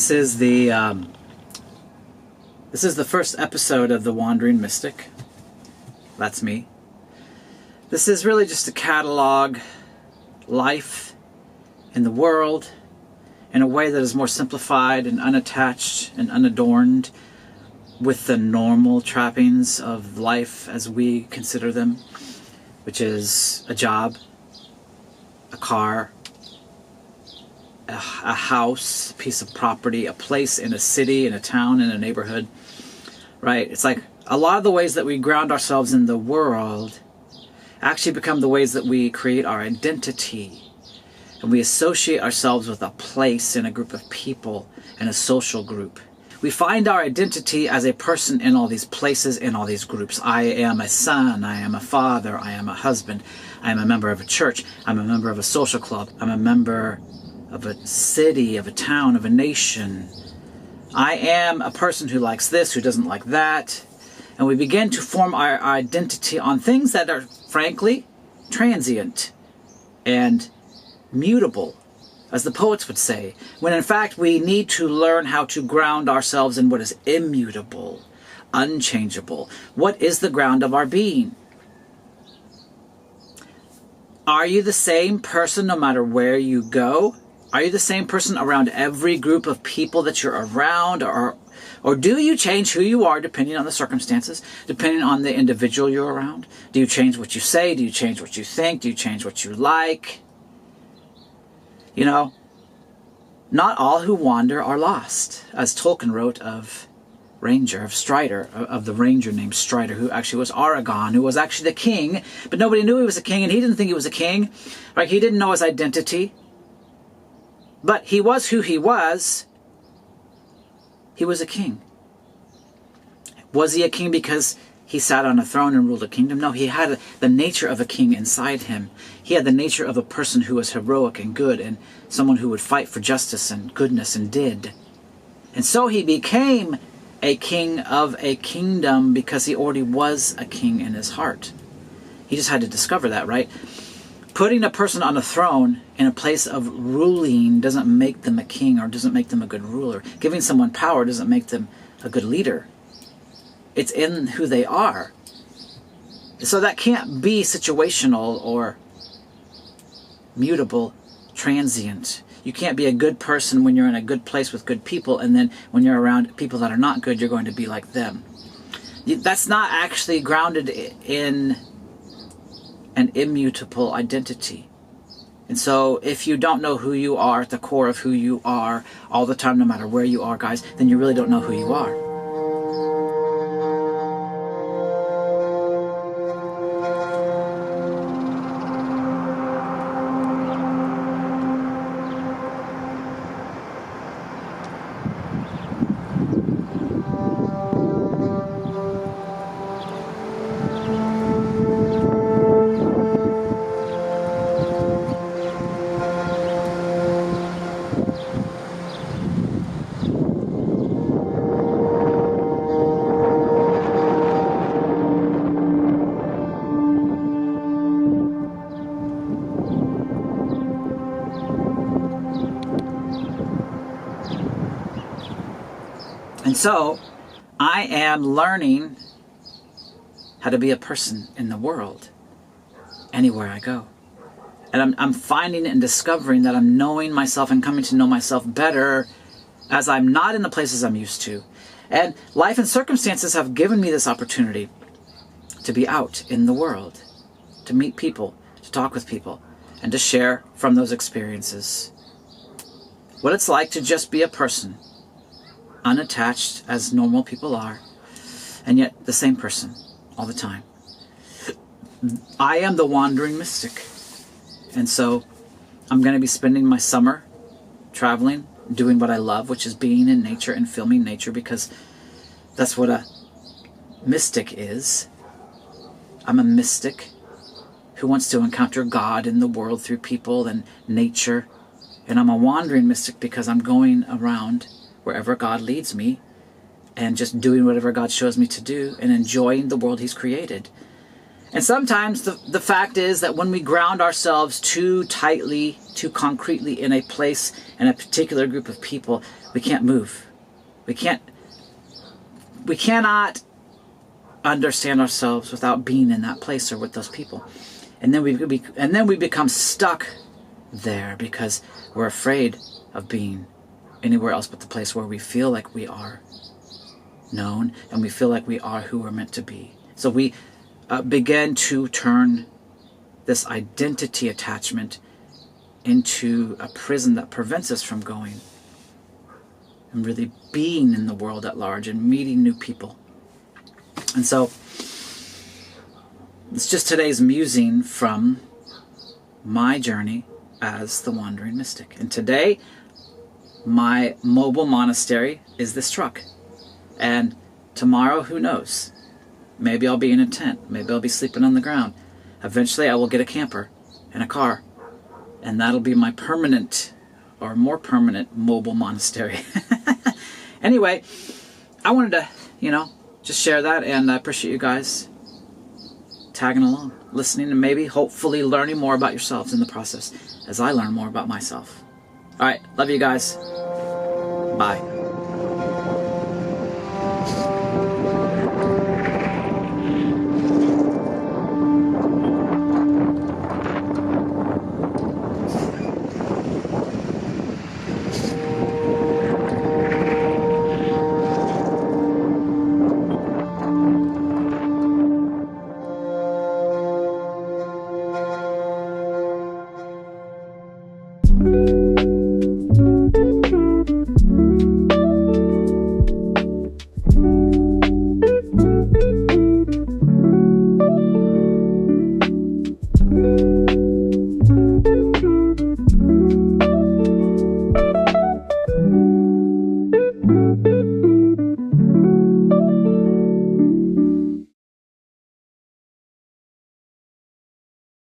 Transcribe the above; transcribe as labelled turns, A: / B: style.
A: This is the first episode of The Wandering Mystic. That's me. This is really just to catalog life in the world in a way that is more simplified and unattached and unadorned with the normal trappings of life as we consider them, which is a job, a car, a house, a piece of property, a place in a city, in a town, in a neighborhood, right? It's like a lot of the ways that we ground ourselves in the world actually become the ways that we create our identity. And we associate ourselves with a place in a group of people, in a social group. We find our identity as a person in all these places, in all these groups. I am a son, I am a father, I am a husband, I am a member of a church, I'm a member of a social club, I'm a member of a city, of a town, of a nation. I am a person who likes this, who doesn't like that. And we begin to form our identity on things that are, frankly, transient and mutable, as the poets would say, when in fact we need to learn how to ground ourselves in what is immutable, unchangeable. What is the ground of our being? Are you the same person no matter where you go? Are you the same person around every group of people that you're around? Or do you change who you are depending on the circumstances, depending on the individual you're around? Do you change what you say? Do you change what you think? Do you change what you like? You know, not all who wander are lost, as Tolkien wrote of Strider, of the ranger named Strider, who actually was Aragorn, who was actually the king, but nobody knew he was a king, and he didn't think he was a king. Right? He didn't know his identity. But he was who he was. He was a king. Was he a king because he sat on a throne and ruled a kingdom? No, he had the nature of a king inside him. He had the nature of a person who was heroic and good and someone who would fight for justice and goodness and did. And so he became a king of a kingdom because he already was a king in his heart. He just had to discover that, right? Putting a person on a throne in a place of ruling doesn't make them a king or doesn't make them a good ruler. Giving someone power doesn't make them a good leader. It's in who they are. So that can't be situational or mutable, transient. You can't be a good person when you're in a good place with good people, and then when you're around people that are not good, you're going to be like them. That's not actually grounded in an immutable identity. And so if you don't know who you are at the core of who you are all the time, no matter where you are, guys, then you really don't know who you are. And so, I am learning how to be a person in the world, anywhere I go. And I'm finding and discovering that I'm knowing myself and coming to know myself better as I'm not in the places I'm used to. And life and circumstances have given me this opportunity to be out in the world, to meet people, to talk with people, and to share from those experiences what it's like to just be a person, unattached as normal people are, and yet the same person all the time. I am the wandering mystic. And so I'm going to be spending my summer traveling, doing what I love, which is being in nature and filming nature, because that's what a mystic is. I'm a mystic who wants to encounter God in the world through people and nature. And I'm a wandering mystic because I'm going around wherever God leads me and just doing whatever God shows me to do and enjoying the world He's created. And sometimes the fact is that when we ground ourselves too tightly, too concretely in a place, in a particular group of people, we can't move. We cannot understand ourselves without being in that place or with those people. And then we become stuck there because we're afraid of being anywhere else but the place where we feel like we are known and we feel like we are who we're meant to be. So we begin to turn this identity attachment into a prison that prevents us from going and really being in the world at large and meeting new people. And so it's just today's musing from my journey as the Wandering Mystic. And today, my mobile monastery is this truck. And tomorrow, who knows? Maybe I'll be in a tent. Maybe I'll be sleeping on the ground. Eventually, I will get a camper and a car. And that'll be my permanent or more permanent mobile monastery. Anyway, I wanted to, just share that, and I appreciate you guys tagging along, listening, and maybe, hopefully, learning more about yourselves in the process as I learn more about myself. All right, love you guys. Bye.